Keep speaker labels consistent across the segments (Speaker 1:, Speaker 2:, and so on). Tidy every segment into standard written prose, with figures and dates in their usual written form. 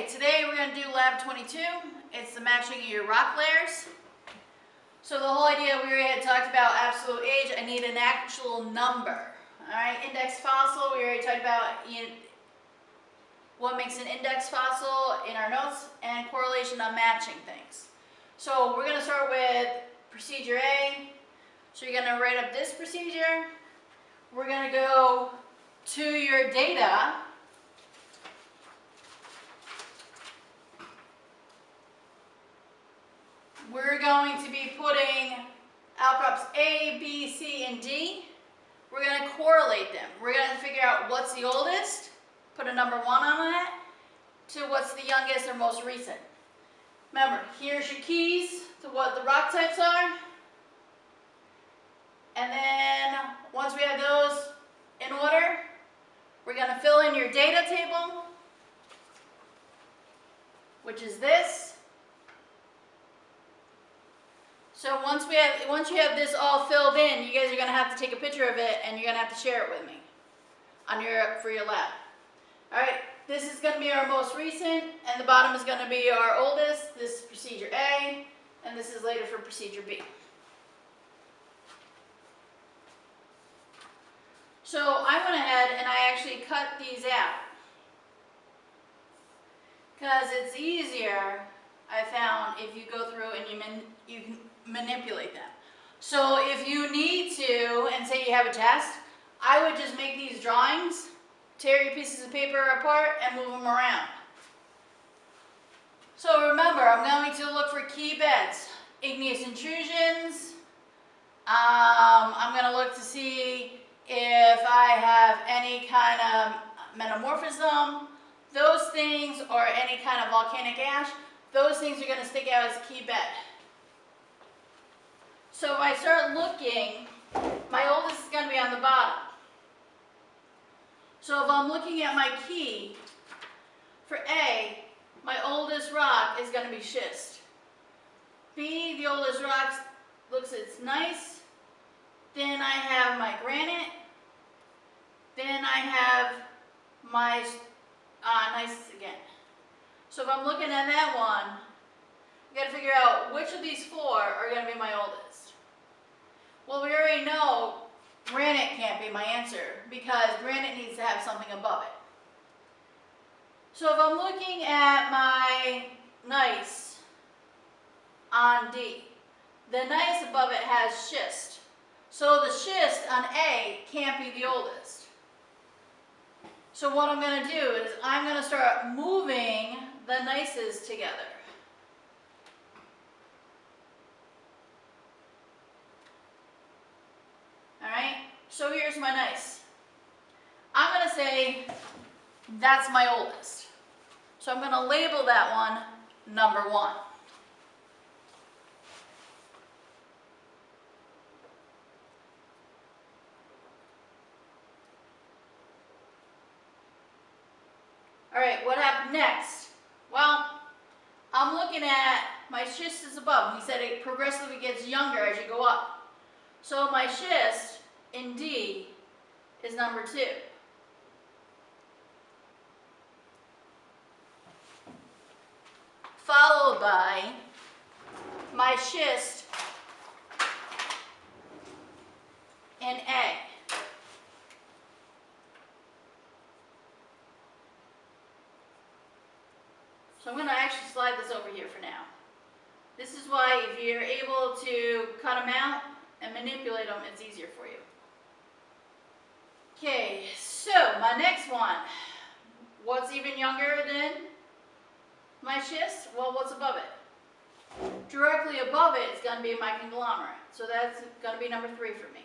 Speaker 1: Okay, today we're going to do lab 22. It's the matching of your rock layers. So the whole idea, we already had talked about absolute age. I need an actual number. Alright, index fossil, we already talked about what makes an index fossil in our notes, and correlation on matching things. So we're going to start with procedure A. So you're going to write up this procedure. We're going to go to your data. We're going to be putting outcrops A, B, C, and D. We're going to correlate them. We're going to figure out what's the oldest, put a number 1 on that, to what's the youngest or most recent. Remember, here's your keys to what the rock types are. And then once we have those in order, we're going to fill in your data table, which is this. So once you have this all filled in, you guys are going to have to take a picture of it and you're going to have to share it with me for your lab. All right, this is going to be our most recent, and the bottom is going to be our oldest. This is procedure A, and this is later for procedure B. So I went ahead and I actually cut these out because it's easier, I found, if you go through and you can manipulate them. So if you need to, and say you have a test, I would just make these drawings, tear your pieces of paper apart, and move them around. So remember, I'm going to look for key beds, igneous intrusions. I'm going to look to see if I have any kind of metamorphism, those things, or any kind of volcanic ash. Those things are going to stick out as a key bed. So if I start looking, my oldest is going to be on the bottom. So if I'm looking at my key, for A, my oldest rock is going to be schist. B, the oldest rock looks it's gneiss. Then I have my granite. Then I have my gneiss again. So if I'm looking at that one, I've got to figure out which of these 4 are going to be my oldest. Well, we already know granite can't be my answer because granite needs to have something above it. So if I'm looking at my gneiss on D, the gneiss above it has schist. So the schist on A can't be the oldest. So what I'm going to do is I'm going to start moving the gneisses together. Alright, so here's my gneiss. I'm going to say that's my oldest. So I'm going to label that one number 1. Alright, what happened next? Well, I'm looking at my schist is above. We said it progressively gets younger as you go up. So my schist in D is number 2. Followed by my schist in A. So I'm going to actually slide this over here for now. This is why if you're able to cut them out and manipulate them, it's easier for you. Okay, so my next one. What's even younger than my schist? Well, what's above it? Directly above it is going to be my conglomerate. So that's going to be number 3 for me.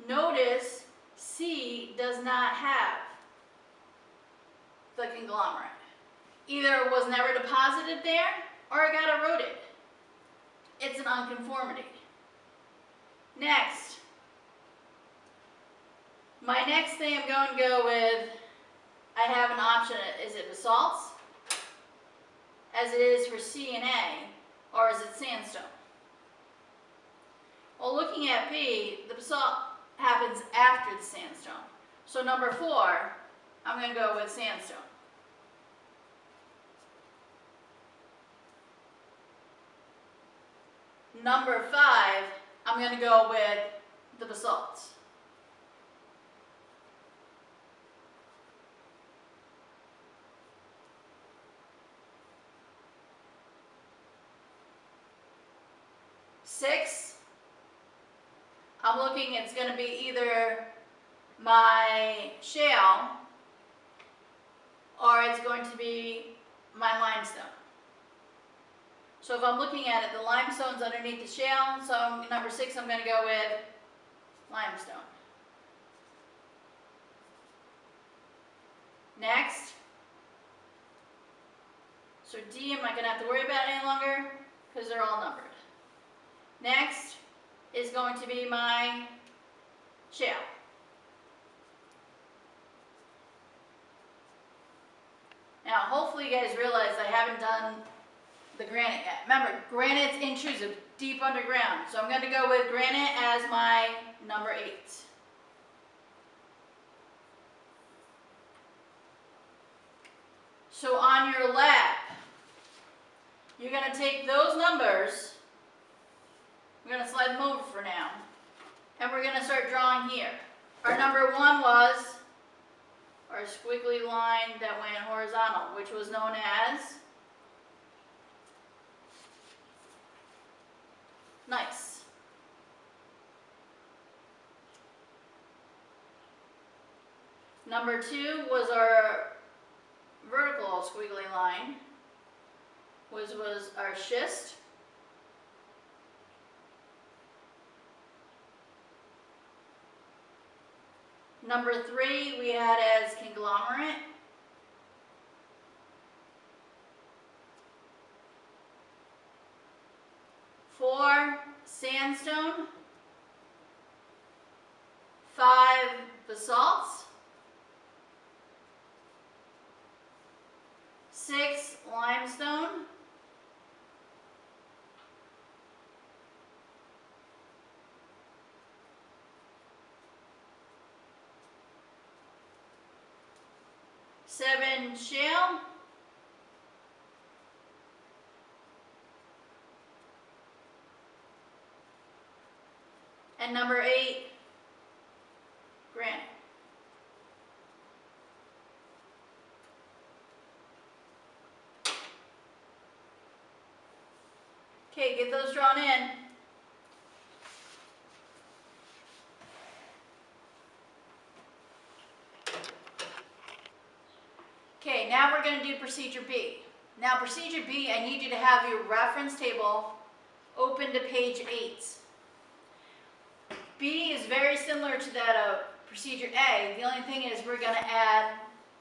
Speaker 1: Notice C does not have the conglomerate. Either it was never deposited there or it got eroded. It's an unconformity. Next. My next thing I'm going to go with, I have an option. Is it basalts, as it is for C and A, or is it sandstone? Well, looking at B, the basalt happens after the sandstone. So number 4, I'm going to go with sandstone. number 5, I'm going to go with the basalts. Six, I'm looking, it's going to be either my shale or it's going to be my limestone. So if I'm looking at it, the limestone's underneath the shale, so number 6 I'm going to go with limestone. Next, so D I'm not going to have to worry about any longer because they're all numbered. Next is going to be my shale. Now hopefully you guys realize I haven't done the granite yet. Remember, granite's intrusive, deep underground. So I'm going to go with granite as my number 8. So on your lap, you're going to take those numbers, we're going to slide them over for now, and we're going to start drawing here. Our number 1 was our squiggly line that went horizontal, which was known as nice. Number 2 was our vertical squiggly line, was our schist. Number 3 we had as conglomerate. Four, sandstone. 5, basalts. 6, limestone. 7, shale. 8, granite. Okay, get those drawn in. Okay, now we're going to do procedure B. Now procedure B, I need you to have your reference table open to page 8. B is very similar to that of procedure A. The only thing is we're going to add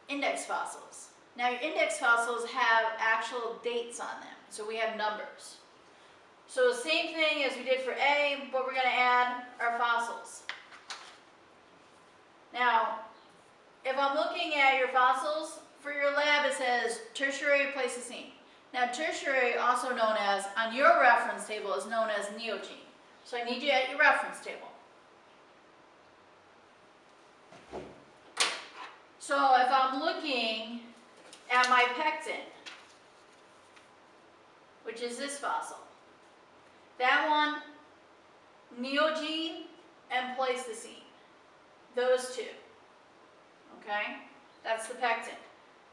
Speaker 1: index fossils. Now your index fossils have actual dates on them, so we have numbers. So the same thing as we did for A, but we're going to add our fossils. Now, if I'm looking at your fossils, for your lab it says tertiary Pleistocene. Now tertiary, also known as, on your reference table, is known as Neogene. So I need you at your reference table. So if I'm looking at my pecten, which is this fossil, that one, Neogene and Pleistocene, those two, okay? That's the pecten.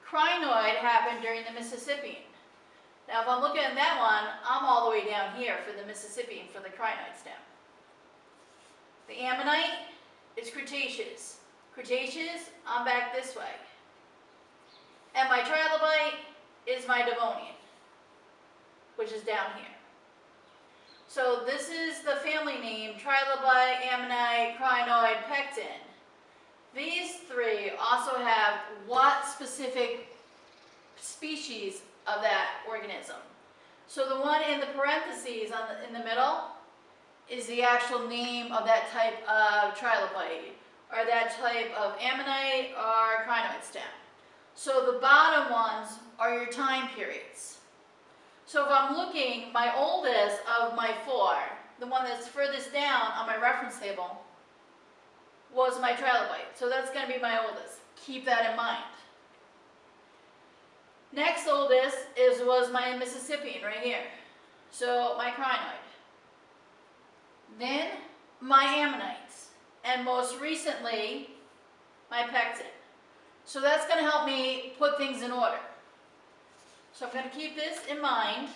Speaker 1: Crinoid happened during the Mississippian. Now if I'm looking at that one, I'm all the way down here for the Mississippian, for the crinoid stem. The ammonite is Cretaceous. Cretaceous, I'm back this way. And my trilobite is my Devonian, which is down here. So this is the family name, trilobite, ammonite, crinoid, pecten. These 3 also have what specific species of that organism. So the one in the parentheses in the middle is the actual name of that type of trilobite, or that type of ammonite or crinoid stem. So the bottom ones are your time periods. So if I'm looking, my oldest of my 4, the one that's furthest down on my reference table, was my trilobite. So that's going to be my oldest. Keep that in mind. Next oldest was my Mississippian right here. So my crinoid. then my ammonites, and most recently, my pectin. So that's going to help me put things in order. So I'm going to keep this in mind.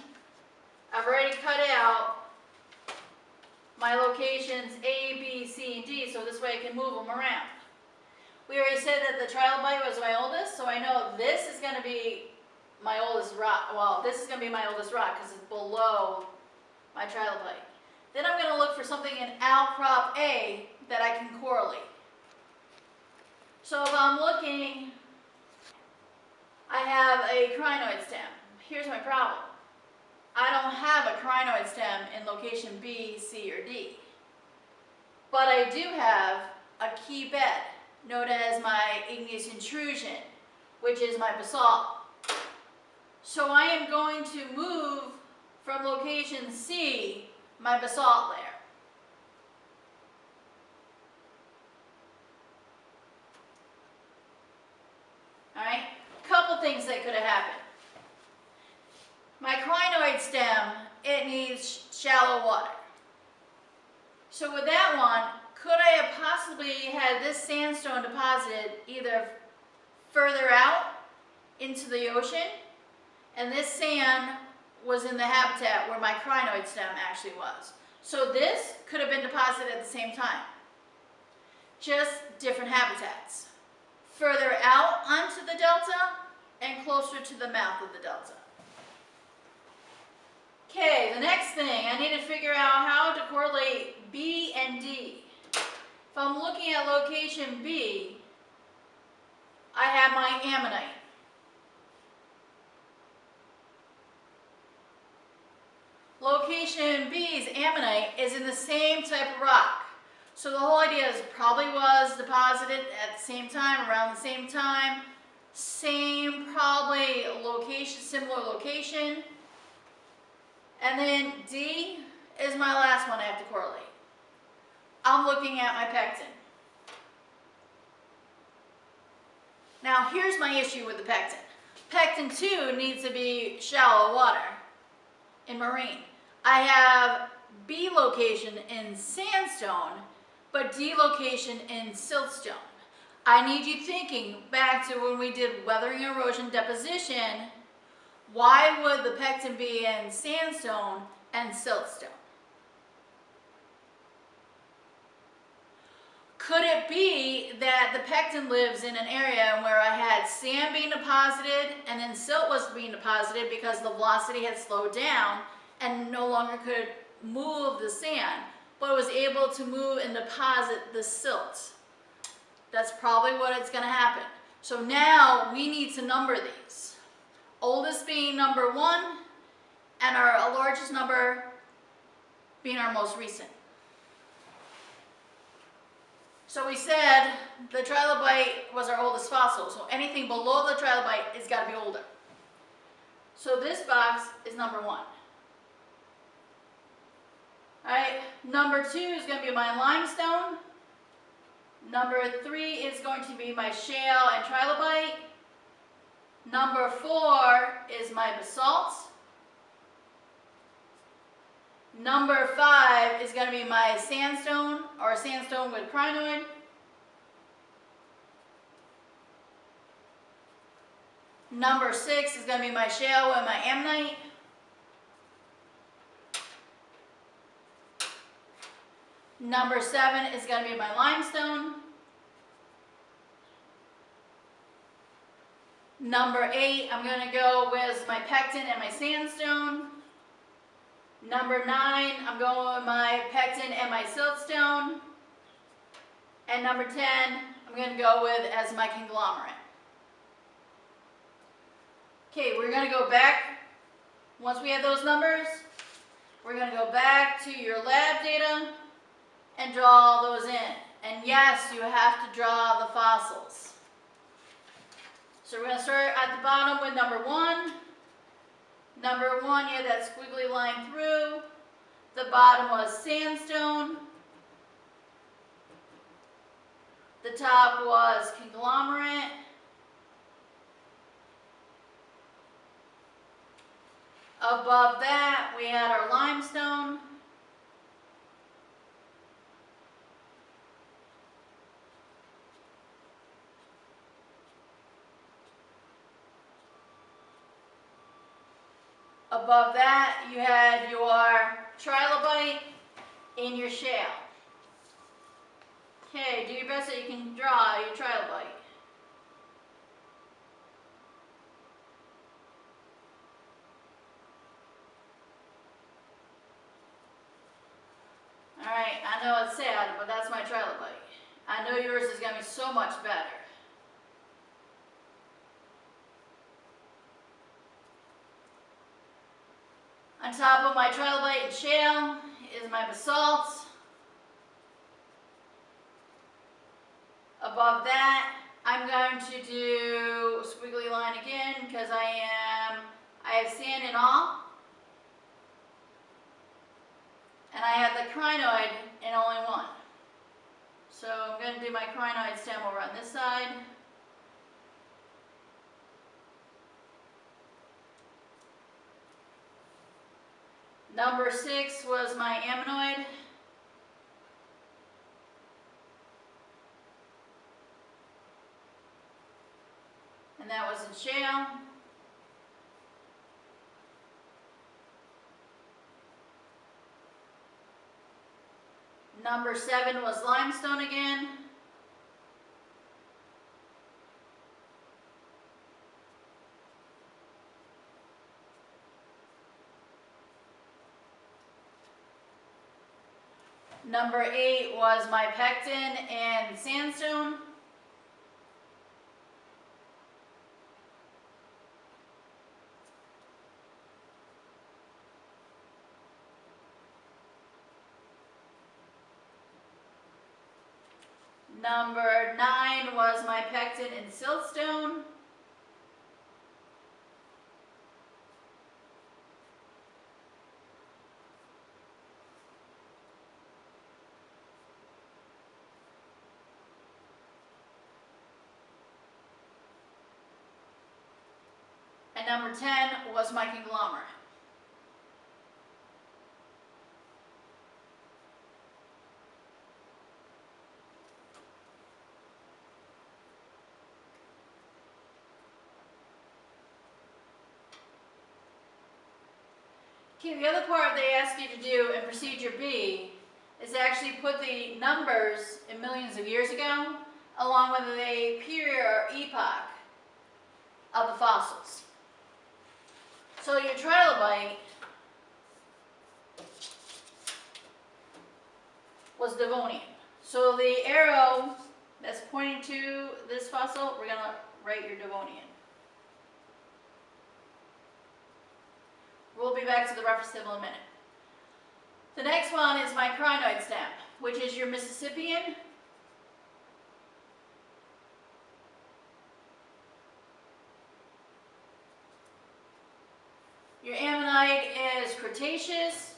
Speaker 1: I've already cut out my locations A, B, C, and D, so this way I can move them around. We already said that the trilobite was my oldest, so I know this is going to be my oldest rock. Well, this is going to be my oldest rock because it's below my trilobite. Then I'm going to look for something in outcrop A that I can correlate. So if I'm looking, I have a crinoid stem. Here's my problem. I don't have a crinoid stem in location B, C, or D. But I do have a key bed, known as my igneous intrusion, which is my basalt. So I am going to move from location C, my basalt layer. Alright, couple things that could have happened. My crinoid stem, it needs shallow water. So with that one, could I have possibly had this sandstone deposited either further out into the ocean, and this sand was in the habitat where my crinoid stem actually was. So this could have been deposited at the same time. Just different habitats. Further out onto the delta and closer to the mouth of the delta. Okay, the next thing, I need to figure out how to correlate B and D. If I'm looking at location B, I have my ammonite. Location B's ammonite is in the same type of rock. So the whole idea is probably was deposited at the same time, around the same time, same probably location, similar location. And then D is my last one I have to correlate. I'm looking at my pectin. Now here's my issue with the pectin. Pectin 2 needs to be shallow water in marine. I have B location in sandstone, but D location in siltstone. I need you thinking back to when we did weathering, erosion, deposition. Why would the pectin be in sandstone and siltstone? Could it be that the pectin lives in an area where I had sand being deposited and then silt was being deposited because the velocity had slowed down and no longer could move the sand, but was able to move and deposit the silt? That's probably what it's going to happen. So now we need to number these. Oldest being number 1 and our largest number being our most recent. So we said the trilobite was our oldest fossil, so anything below the trilobite has got to be older. So this box is number 1. Alright, number 2 is going to be my limestone. Number 3 is going to be my shale and trilobite. Number 4 is my basalt. Number 5 is going to be my sandstone, or sandstone with crinoid. Number 6 is going to be my shale with my ammonite. Number 7 is going to be my limestone. Number 8, I'm going to go with my pectin and my sandstone. Number 9, I'm going with my pectin and my siltstone. And number 10, I'm going to go with as my conglomerate. Okay, we're going to go back. Once we have those numbers, we're going to go back to your lab data and draw those in. And yes, you have to draw the fossils. So we're going to start at the bottom with number 1. Number 1, you have that squiggly line through. The bottom was sandstone. The top was conglomerate. Above that, we had our limestone. Above that, you had your trilobite and your shale. Okay, do your best that you can draw your trilobite. Alright, I know it's sad, but that's my trilobite. I know yours is going to be so much better. On top of my trilobite and shale is my basalt. Above that, I'm going to do a squiggly line again because I have sand and all. And I have the crinoid in only one. So I'm going to do my crinoid stem over on this side. Number 6 was my ammonoid. And that was in shale. Number 7 was limestone again. Number 8 was my pectin and sandstone. Number 9 was my pectin and siltstone. And number 10 was my conglomerate. Okay, the other part they ask you to do in procedure B is actually put the numbers in millions of years ago along with the period or epoch of the fossils. So your trilobite was Devonian. So the arrow that's pointing to this fossil, we're going to write your Devonian. We'll be back to the reference table in a minute. The next one is my crinoid stem, which is your Mississippian. Your ammonite is Cretaceous.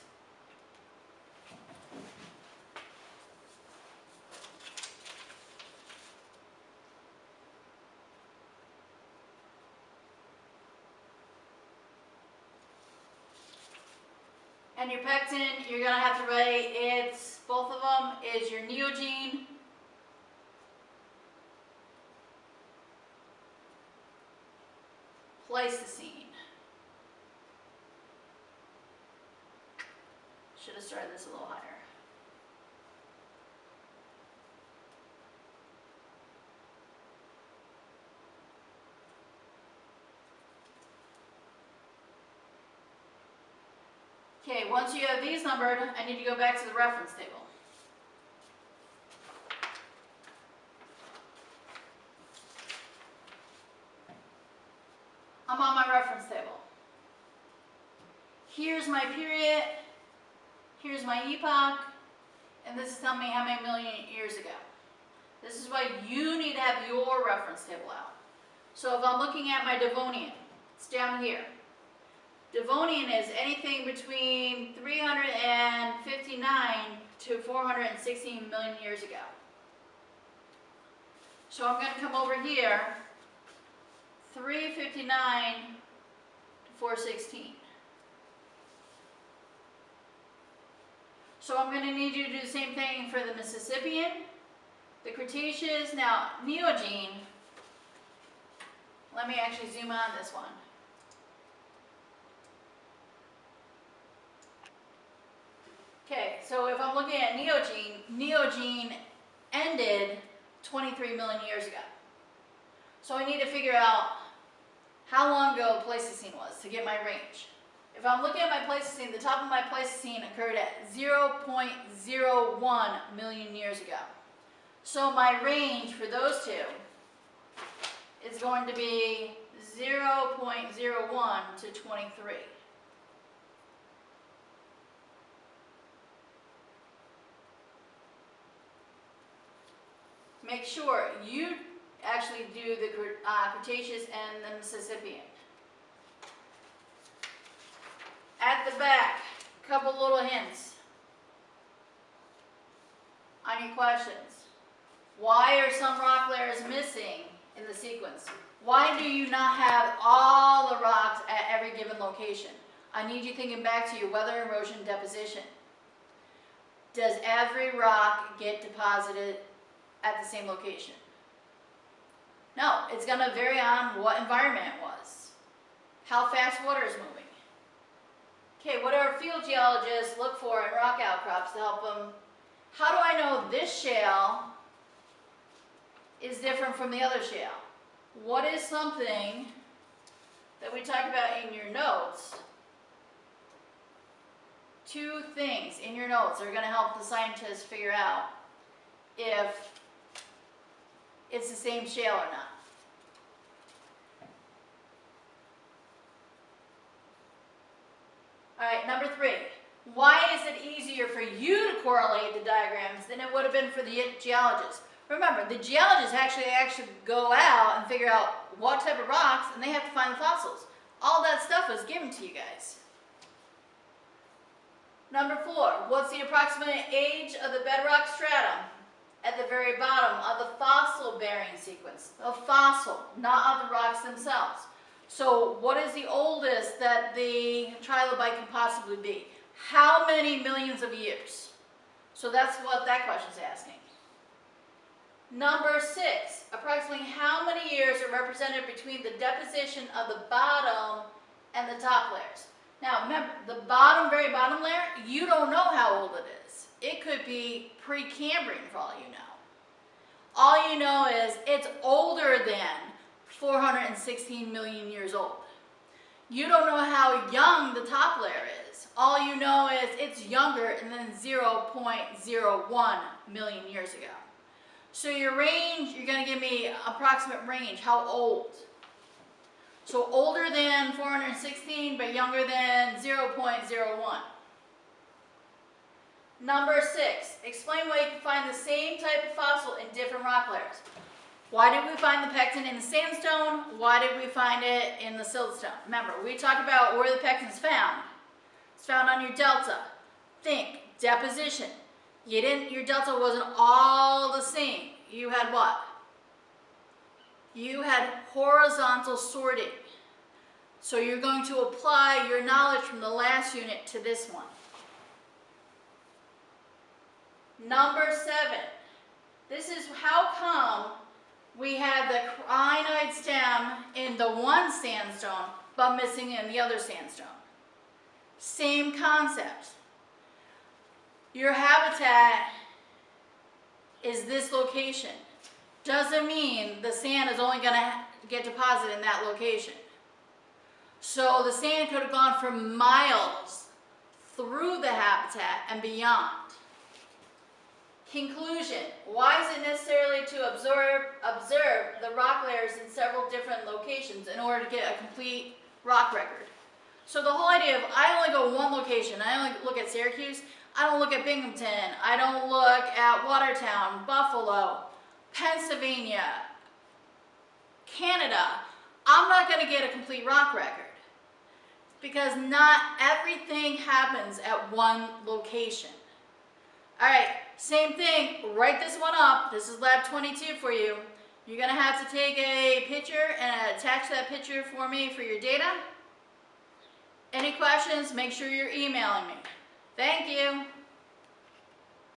Speaker 1: And your pectin, you're going to have to write, it's, both of them, is your Neogene. Pleistocene. Should have started this a little higher. Okay, once you have these numbered, I need to go back to the reference table. I'm on my reference table. Here's my period, here's my epoch, and this is telling me how many million years ago. This is why you need to have your reference table out. So if I'm looking at my Devonian, it's down here. Devonian is anything between 359 to 416 million years ago. So I'm going to come over here, 359 to 416. So I'm going to need you to do the same thing for the Mississippian, the Cretaceous. Now, Neogene, let me actually zoom on this one. so if I'm looking at Neogene, Neogene ended 23 million years ago. So I need to figure out how long ago Pleistocene was to get my range. If I'm looking at my Pleistocene, the top of my Pleistocene occurred at 0.01 million years ago. So my range for those two is going to be 0.01 to 23. Make sure you actually do the Cretaceous and the Mississippian. At the back, a couple little hints on your questions. Why are some rock layers missing in the sequence? Why do you not have all the rocks at every given location? I need you thinking back to your weather, erosion, deposition. Does every rock get deposited at the same location? No, it's going to vary on what environment it was, how fast water is moving. Okay, what do our field geologists look for in rock outcrops to help them? How do I know this shale is different from the other shale? What is something that we talk about in your notes? Two things in your notes are going to help the scientists figure out if it's the same shale or not. All right, number 3. Why is it easier for you to correlate the diagrams than it would have been for the geologists? Remember, the geologists actually go out and figure out what type of rocks, and they have to find the fossils. All that stuff was given to you guys. Number 4, what's the approximate age of the bedrock stratum at the very bottom of the fossil-bearing sequence? A fossil, not of the rocks themselves. So what is the oldest that the trilobite can possibly be? How many millions of years? So that's what that question is asking. Number 6, approximately how many years are represented between the deposition of the bottom and the top layers? Now remember, the bottom, very bottom layer, you don't know how old it is. It could be Precambrian for all you know. All you know is it's older than 416 million years old. You don't know how young the top layer is. All you know is it's younger than 0.01 million years ago. So your range, you're going to give me approximate range, how old? So older than 416, but younger than 0.01. Number 6, explain why you can find the same type of fossil in different rock layers. Why did we find the pecten in the sandstone? Why did we find it in the siltstone? Remember, we talked about where the pecten's found. It's found on your delta. Think, deposition. Your delta wasn't all the same. You had what? You had horizontal sorting. So you're going to apply your knowledge from the last unit to this one. Number 7. This is how come we have the cyanide stem in the one sandstone, but missing in the other sandstone. Same concept. Your habitat is this location. Doesn't mean the sand is only going to get deposited in that location. So the sand could have gone for miles through the habitat and beyond. Conclusion. Why is it necessary to observe the rock layers in several different locations in order to get a complete rock record? So the whole idea of I only go one location, I only look at Syracuse, I don't look at Binghamton, I don't look at Watertown, Buffalo, Pennsylvania, Canada, I'm not going to get a complete rock record. Because not everything happens at one location. All right, same thing, write this one up. This is lab 22 for you. You're going to have to take a picture and attach that picture for me for your data. Any questions, make sure you're emailing me. Thank you.